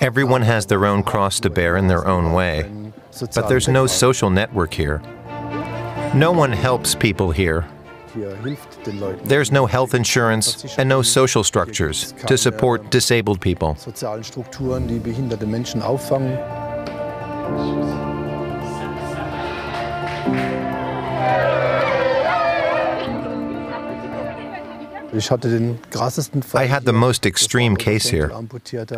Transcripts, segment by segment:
Everyone has their own cross to bear in their own way, but there's no social network here. No one helps people here. There's no health insurance and no social structures to support disabled people. I had the most extreme case here,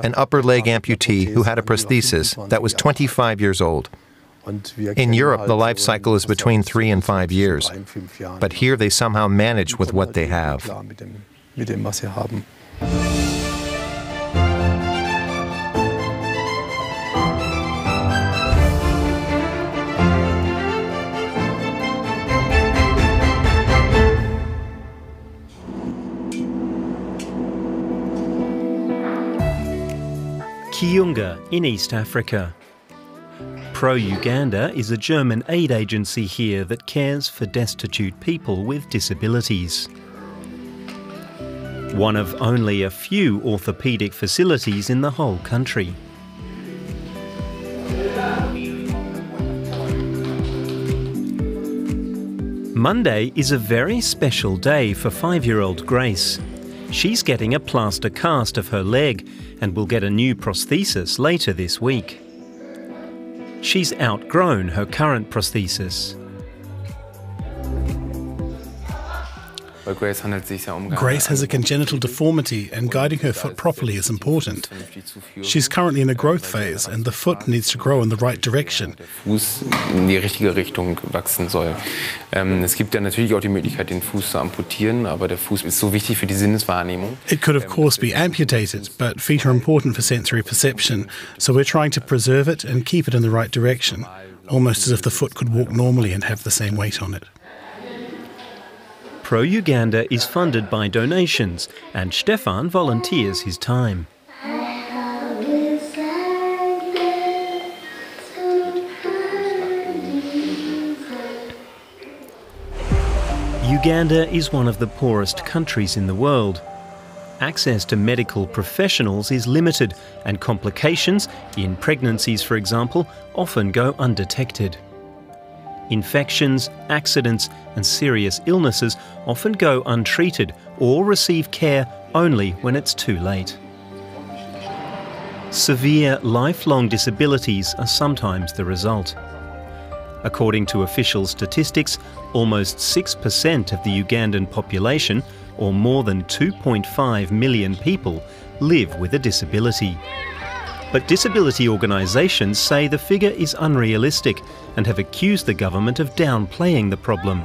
an upper leg amputee who had a prosthesis that was 25 years old. In Europe, the life cycle is between 3 and 5 years, but here they somehow manage with what they have. Kiyunga in East Africa. ProUganda is a German aid agency here that cares for destitute people with disabilities. One of only a few orthopedic facilities in the whole country. Monday is a very special day for 5-year-old Grace. She's getting a plaster cast of her leg and will get a new prosthesis later this week. She's outgrown her current prosthesis. Grace has a congenital deformity and guiding her foot properly is important. She's currently in a growth phase and the foot needs to grow in the right direction. Es gibt ja natürlich auch die Möglichkeit, den Fuß zu amputieren, aber der Fuß ist so wichtig für die Sinneswahrnehmung. It could of course be amputated, but feet are important for sensory perception, so we're trying to preserve it and keep it in the right direction, almost as if the foot could walk normally and have the same weight on it. ProUganda is funded by donations, and Stefan volunteers his time. Uganda is one of the poorest countries in the world. Access to medical professionals is limited, and complications, in pregnancies for example, often go undetected. Infections, accidents and serious illnesses often go untreated or receive care only when it's too late. Severe lifelong disabilities are sometimes the result. According to official statistics, almost 6% of the Ugandan population, or more than 2.5 million people, live with a disability. But disability organisations say the figure is unrealistic and have accused the government of downplaying the problem.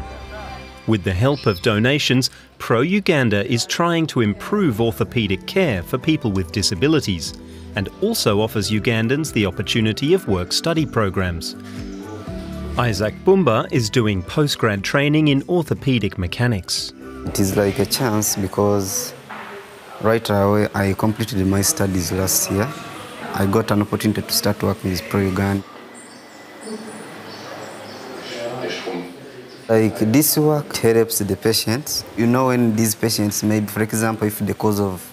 With the help of donations, ProUganda is trying to improve orthopedic care for people with disabilities and also offers Ugandans the opportunity of work-study programs. Isaac Bumba is doing postgrad training in orthopedic mechanics. It is like a chance because right away I completed my studies last year. I got an opportunity to start working with ProUganda. Like this work helps the patients. You know, when these patients, maybe for example, if the cause of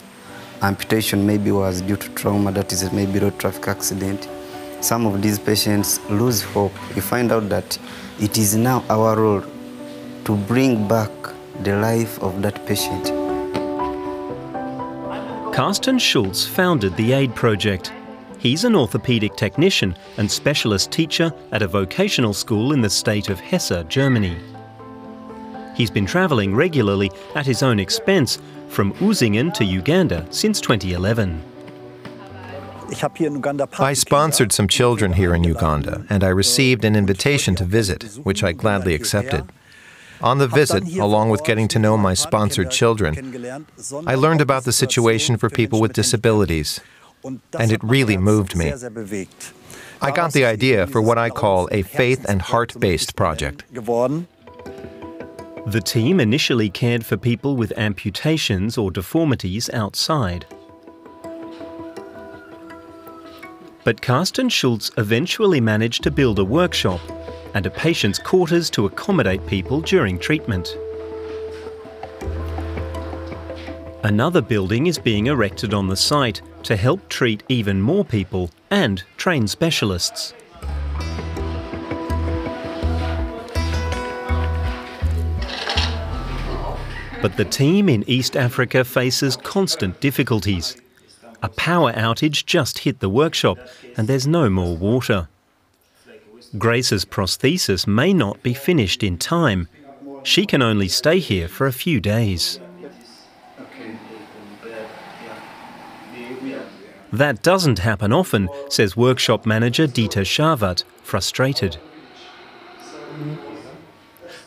amputation maybe was due to trauma, that is maybe road traffic accident, some of these patients lose hope. You find out that it is now our role to bring back the life of that patient. Carsten Schulz founded the AID project. He's an orthopedic technician and specialist teacher at a vocational school in the state of Hesse, Germany. He's been travelling regularly at his own expense from Usingen to Uganda since 2011. I sponsored some children here in Uganda, and I received an invitation to visit, which I gladly accepted. On the visit, along with getting to know my sponsored children, I learned about the situation for people with disabilities, and it really moved me. I got the idea for what I call a faith and heart-based project. The team initially cared for people with amputations or deformities outside. But Carsten Schulz eventually managed to build a workshop and a patient's quarters to accommodate people during treatment. Another building is being erected on the site to help treat even more people and train specialists. But the team in East Africa faces constant difficulties. A power outage just hit the workshop and there's no more water. Grace's prosthesis may not be finished in time. She can only stay here for a few days. That doesn't happen often, says workshop manager Dieter Scharwart, frustrated.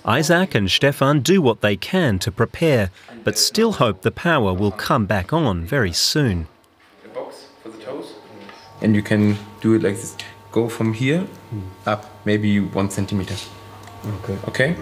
Isaac and Stefan do what they can to prepare, but still hope the power will come back on very soon. A box for the toes. And you can do it like this. Go from here up, maybe 1 centimeter. Okay. Okay?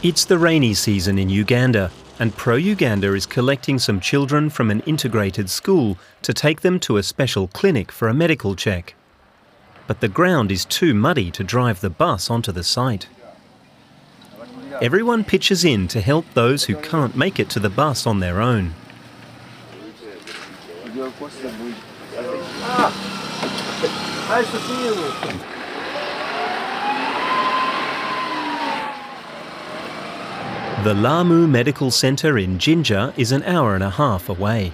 It's the rainy season in Uganda, and ProUganda is collecting some children from an integrated school to take them to a special clinic for a medical check. But the ground is too muddy to drive the bus onto the site. Everyone pitches in to help those who can't make it to the bus on their own. The Lamu Medical Centre in Jinja is an hour and a half away.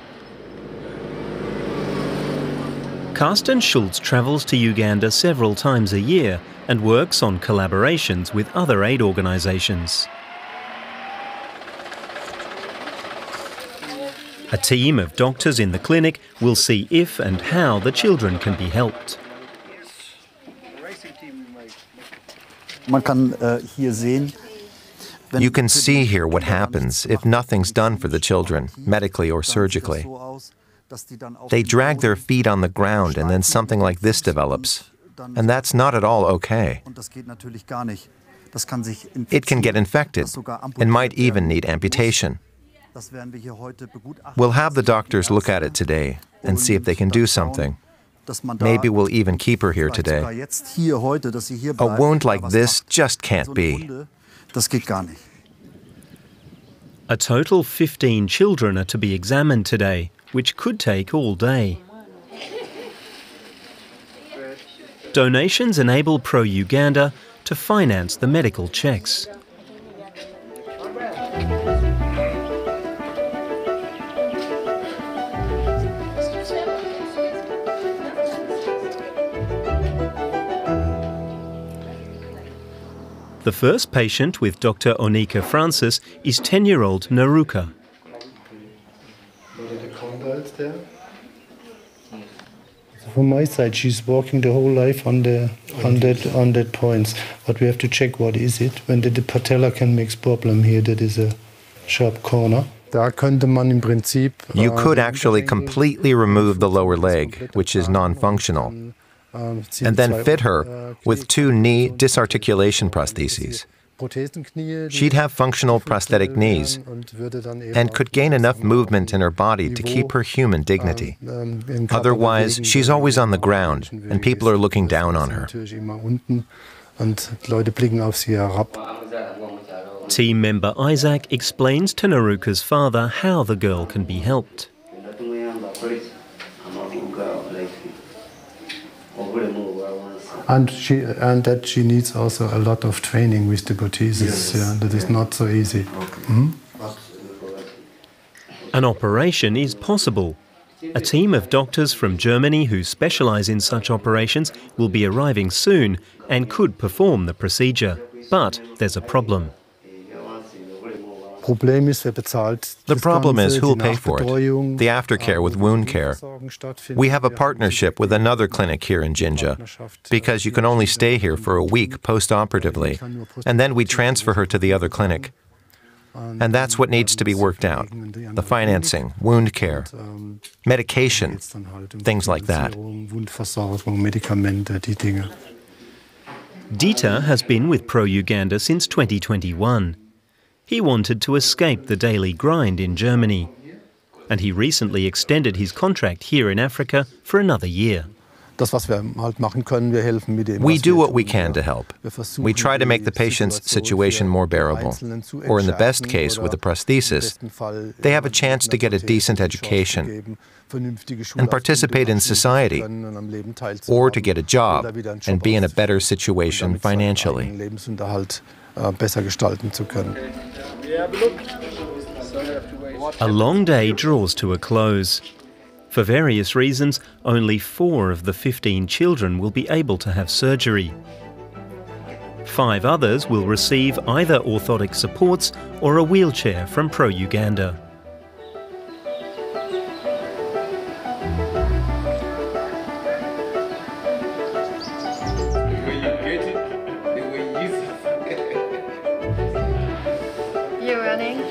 Carsten Schultz travels to Uganda several times a year and works on collaborations with other aid organisations. A team of doctors in the clinic will see if and how the children can be helped. You can see here what happens if nothing's done for the children, medically or surgically. They drag their feet on the ground and then something like this develops. And that's not at all okay. It can get infected and might even need amputation. We'll have the doctors look at it today and see if they can do something. Maybe we'll even keep her here today. A wound like this just can't be. A total 15 children are to be examined today, which could take all day. Donations enable ProUganda to finance the medical checks. The first patient with Dr. Onika Francis is 10-year-old Naruka. From my side, she's walking the whole life on that points. But we have to check what is it. When the patella can make problem here, that is a sharp corner. You could actually completely remove the lower leg, which is non-functional, and then fit her with 2 knee disarticulation prostheses. She'd have functional prosthetic knees and could gain enough movement in her body to keep her human dignity. Otherwise, she's always on the ground and people are looking down on her. Team member Isaac explains to Naruka's father how the girl can be helped. And that she needs also a lot of training with the protheses. Yeah, that is not so easy. An operation is possible. A team of doctors from Germany who specialise in such operations will be arriving soon and could perform the procedure. But there's a problem. The problem is who'll pay for it, the aftercare with wound care. We have a partnership with another clinic here in Jinja, because you can only stay here for a week post-operatively, and then we transfer her to the other clinic. And that's what needs to be worked out. The financing, wound care, medication, things like that. Dieter has been with ProUganda since 2021. He wanted to escape the daily grind in Germany. and he recently extended his contract here in Africa for another year. We do what we can to help. We try to make the patient's situation more bearable. Or in the best case, with a prosthesis, they have a chance to get a decent education and participate in society, or to get a job and be in a better situation financially. A long day draws to a close. For various reasons, only 4 of the 15 children will be able to have surgery. 5 others will receive either orthotic supports or a wheelchair from ProUganda. You're running.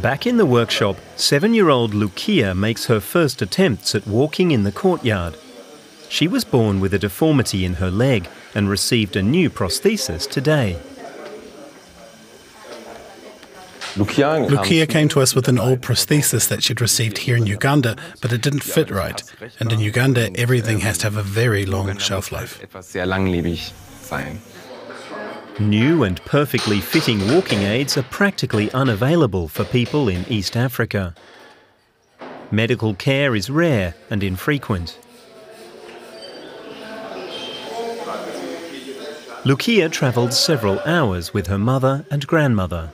Back in the workshop, 7-year-old Lucia makes her first attempts at walking in the courtyard. She was born with a deformity in her leg and received a new prosthesis today. Lucia came to us with an old prosthesis that she'd received here in Uganda, but it didn't fit right. And in Uganda, everything has to have a very long shelf life. New and perfectly fitting walking aids are practically unavailable for people in East Africa. Medical care is rare and infrequent. Lucia travelled several hours with her mother and grandmother.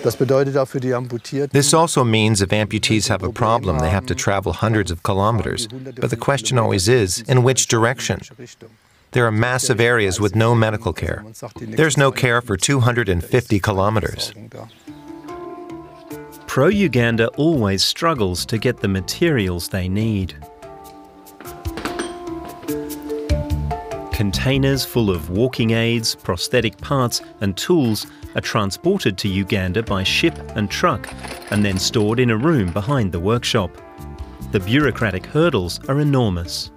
This also means if amputees have a problem, they have to travel hundreds of kilometers. But the question always is, in which direction? There are massive areas with no medical care. There's no care for 250 kilometers. ProUganda always struggles to get the materials they need. Containers full of walking aids, prosthetic parts and tools are transported to Uganda by ship and truck and then stored in a room behind the workshop. The bureaucratic hurdles are enormous.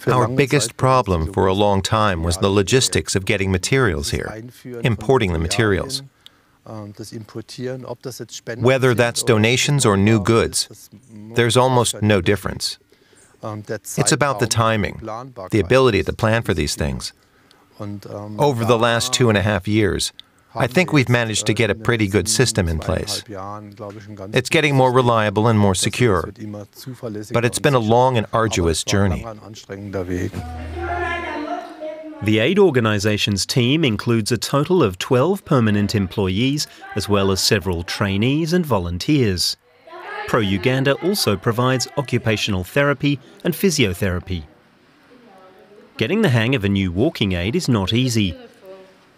Our biggest problem for a long time was the logistics of getting materials here, importing the materials. Whether that's donations or new goods, there's almost no difference. It's about the timing, the ability to plan for these things. Over the last 2.5 years, I think we've managed to get a pretty good system in place. It's getting more reliable and more secure, but it's been a long and arduous journey. The aid organisation's team includes a total of 12 permanent employees, as well as several trainees and volunteers. ProUganda also provides occupational therapy and physiotherapy. Getting the hang of a new walking aid is not easy.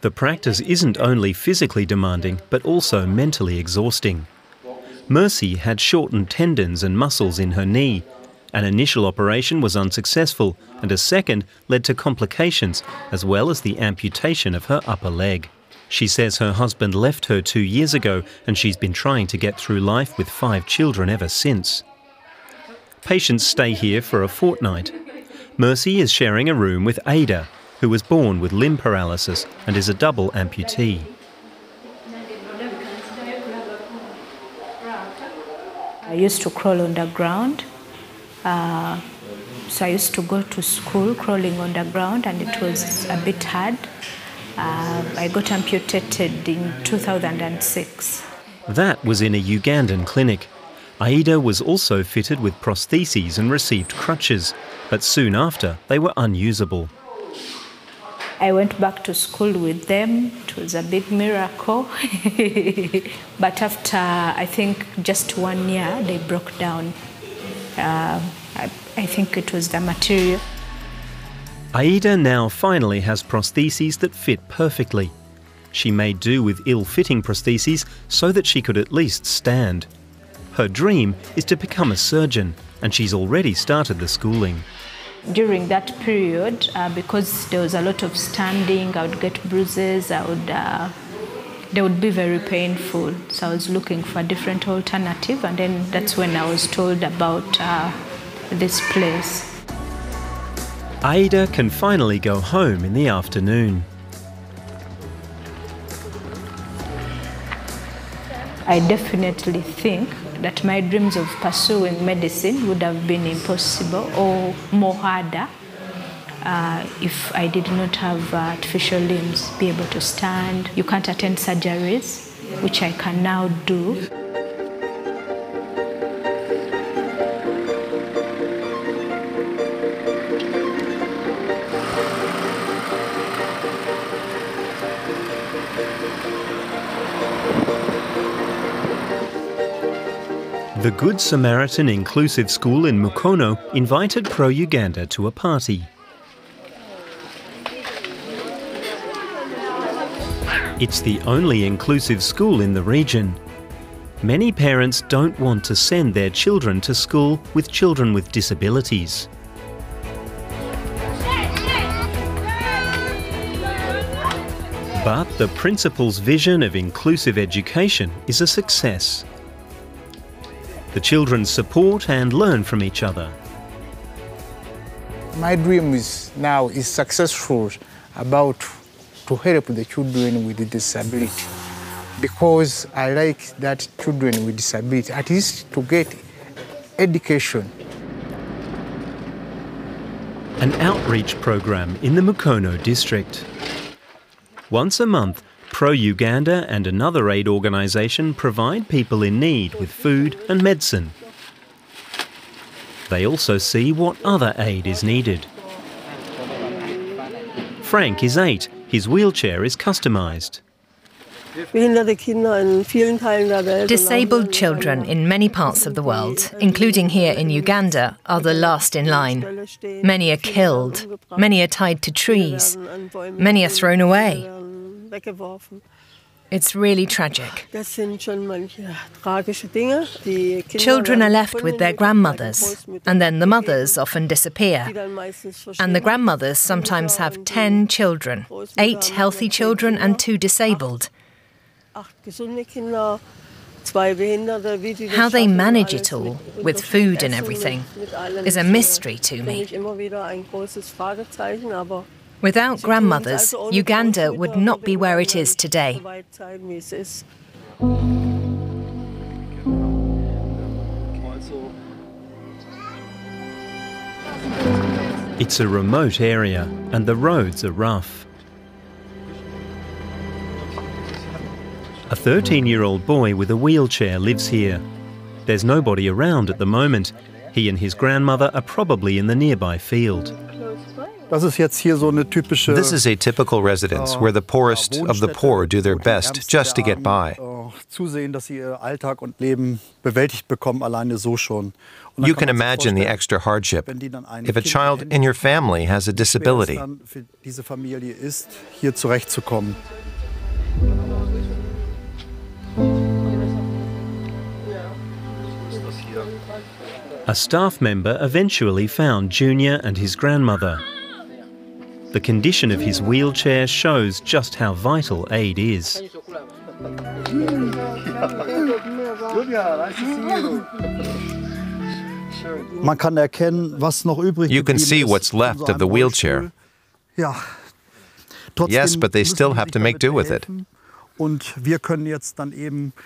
The practice isn't only physically demanding, but also mentally exhausting. Mercy had shortened tendons and muscles in her knee. An initial operation was unsuccessful, and a second led to complications, as well as the amputation of her upper leg. She says her husband left her 2 years ago, and she's been trying to get through life with 5 children ever since. Patients stay here for a fortnight. Mercy is sharing a room with Ada, who was born with limb paralysis and is a double amputee. I used to crawl on the ground. So I used to go to school crawling on the ground, and it was a bit hard. I got amputated in 2006. That was in a Ugandan clinic. Aida was also fitted with prostheses and received crutches, but soon after they were unusable. I went back to school with them. It was a big miracle. But after, I think, just 1 year, they broke down. I think it was the material. Aida now finally has prostheses that fit perfectly. She made do with ill-fitting prostheses so that she could at least stand. Her dream is to become a surgeon, and she's already started the schooling. During that period, because there was a lot of standing, I would get bruises, they would be very painful. So I was looking for a different alternative, and then that's when I was told about this place. Ada can finally go home in the afternoon. I definitely think that my dreams of pursuing medicine would have been impossible or more harder if I did not have artificial limbs, be able to stand. You can't attend surgeries, which I can now do. The Good Samaritan Inclusive School in Mukono invited ProUganda to a party. It's the only inclusive school in the region. Many parents don't want to send their children to school with children with disabilities. But the principal's vision of inclusive education is a success. The children support and learn from each other. My dream is successful about to help the children with disability, because I like that children with disability at least to get education. An outreach program in the Mukono district. Once a month, ProUganda and another aid organisation provide people in need with food and medicine. They also see what other aid is needed. Frank is 8. His wheelchair is customised. Disabled children in many parts of the world, including here in Uganda, are the last in line. Many are killed, many are tied to trees, many are thrown away. It's really tragic. Children are left with their grandmothers, and then the mothers often disappear. And the grandmothers sometimes have 10 children, 8 healthy children and 2 disabled. How they manage it all, with food and everything, is a mystery to me. Without grandmothers, Uganda would not be where it is today. It's a remote area and the roads are rough. A 13-year-old boy with a wheelchair lives here. There's nobody around at the moment. He and his grandmother are probably in the nearby field. This is a typical residence where the poorest of the poor do their best just to get by. You can imagine the extra hardship if a child in your family has a disability. A staff member eventually found Junior and his grandmother. The condition of his wheelchair shows just how vital aid is. You can see what's left of the wheelchair. Yes, but they still have to make do with it.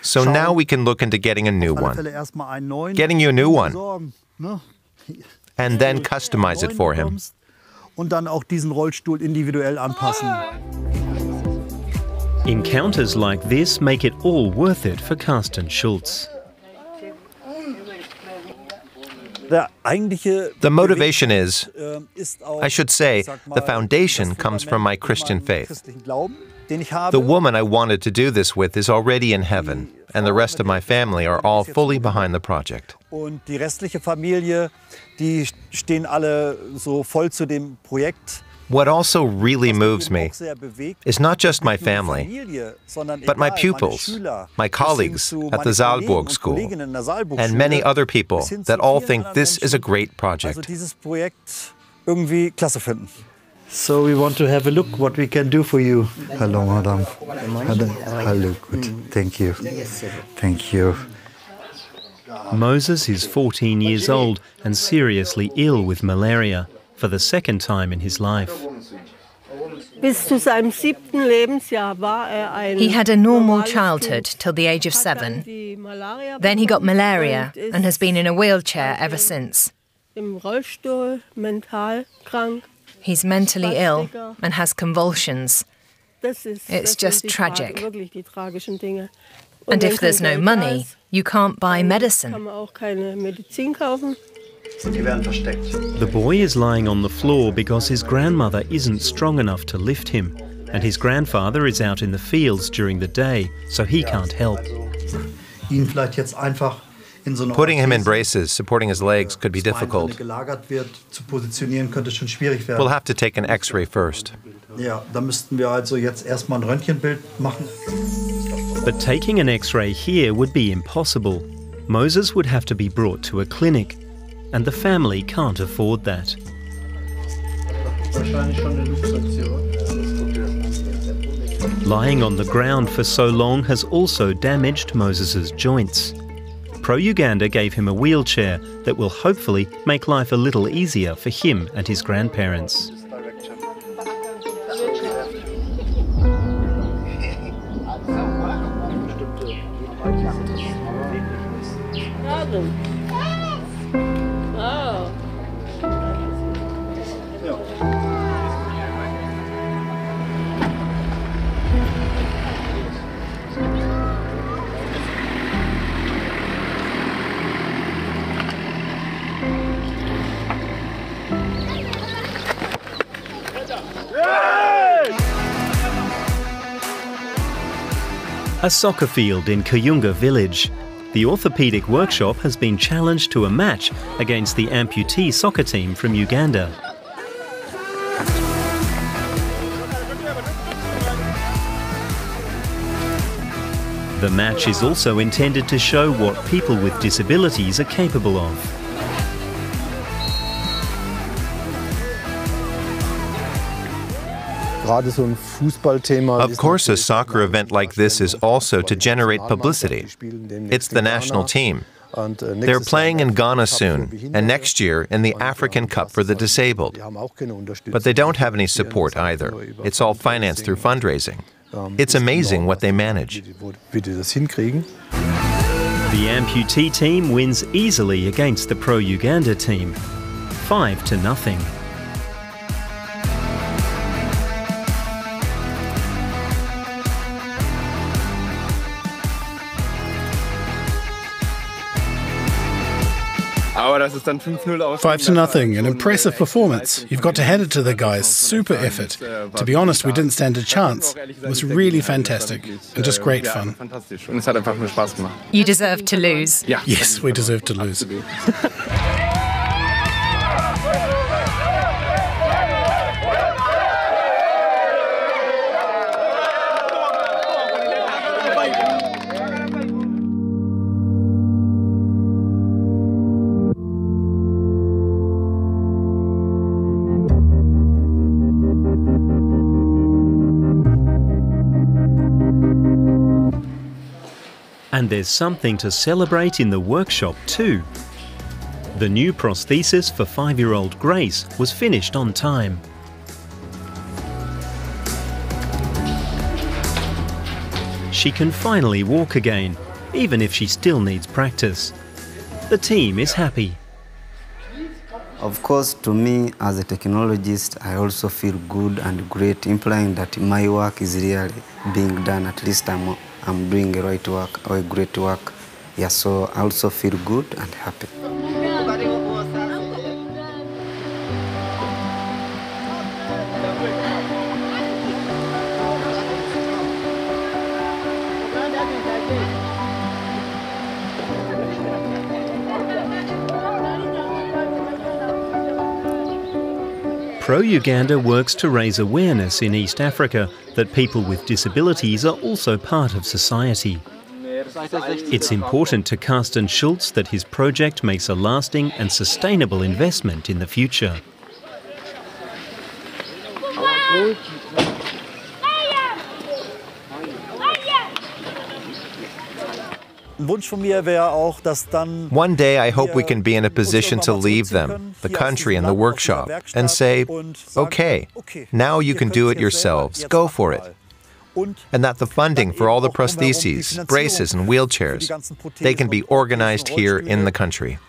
So now we can look into getting a new one. Getting you a new one. And then customize it for him. Encounters like this make it all worth it for Carsten Schultz. The motivation is, I should say, the foundation comes from my Christian faith. The woman I wanted to do this with is already in heaven, and the rest of my family are all fully behind the project. What also really moves me is not just my family, but my pupils, my colleagues at the Saalburg School, and many other people that all think this is a great project. irgendwie klasse finden. So we want to have a look what we can do for you. Hello, madam. Hello, good. Thank you. Thank you. Moses is 14 years old and seriously ill with malaria for the second time in his life. He had a normal childhood till the age of 7. Then he got malaria and has been in a wheelchair ever since. He's mentally ill and has convulsions. It's just tragic. And if there's no money, you can't buy medicine. The boy is lying on the floor because his grandmother isn't strong enough to lift him, and his grandfather is out in the fields during the day, so he can't help. Putting him in braces, supporting his legs, could be difficult. We'll have to take an X-ray first. But taking an X-ray here would be impossible. Moses would have to be brought to a clinic, and the family can't afford that. Lying on the ground for so long has also damaged Moses's joints. ProUganda gave him a wheelchair that will hopefully make life a little easier for him and his grandparents. A soccer field in Kiyunga village. The orthopedic workshop has been challenged to a match against the amputee soccer team from Uganda. The match is also intended to show what people with disabilities are capable of. Of course, a soccer event like this is also to generate publicity. It's the national team. They're playing in Ghana soon, and next year in the African Cup for the disabled. But they don't have any support either. It's all financed through fundraising. It's amazing what they manage. The amputee team wins easily against the ProUganda team, 5-0. Aber das ist dann 5-0 aus. 5-0, an impressive performance. You've got to hand it to the guys. Super effort. To be honest, we didn't stand a chance. It was really fantastic and just great fun. Und es hat einfach nur Spaß gemacht. You deserve to lose. Yeah. Yes, we deserve to lose. And there's something to celebrate in the workshop too. The new prosthesis for 5-year-old Grace was finished on time. She can finally walk again, even if she still needs practice. The team is happy. Of course, to me, as a technologist, I also feel good and great, implying that my work is really being done. At least I'm doing a right work or a great work. Yeah, so I also feel good and happy. ProUganda works to raise awareness in East Africa that people with disabilities are also part of society. It's important to Carsten Schulz that his project makes a lasting and sustainable investment in the future. One day I hope we can be in a position to leave them, the country and the workshop, and say, okay, now you can do it yourselves, go for it. And that the funding for all the prostheses, braces and wheelchairs, they can be organized here in the country.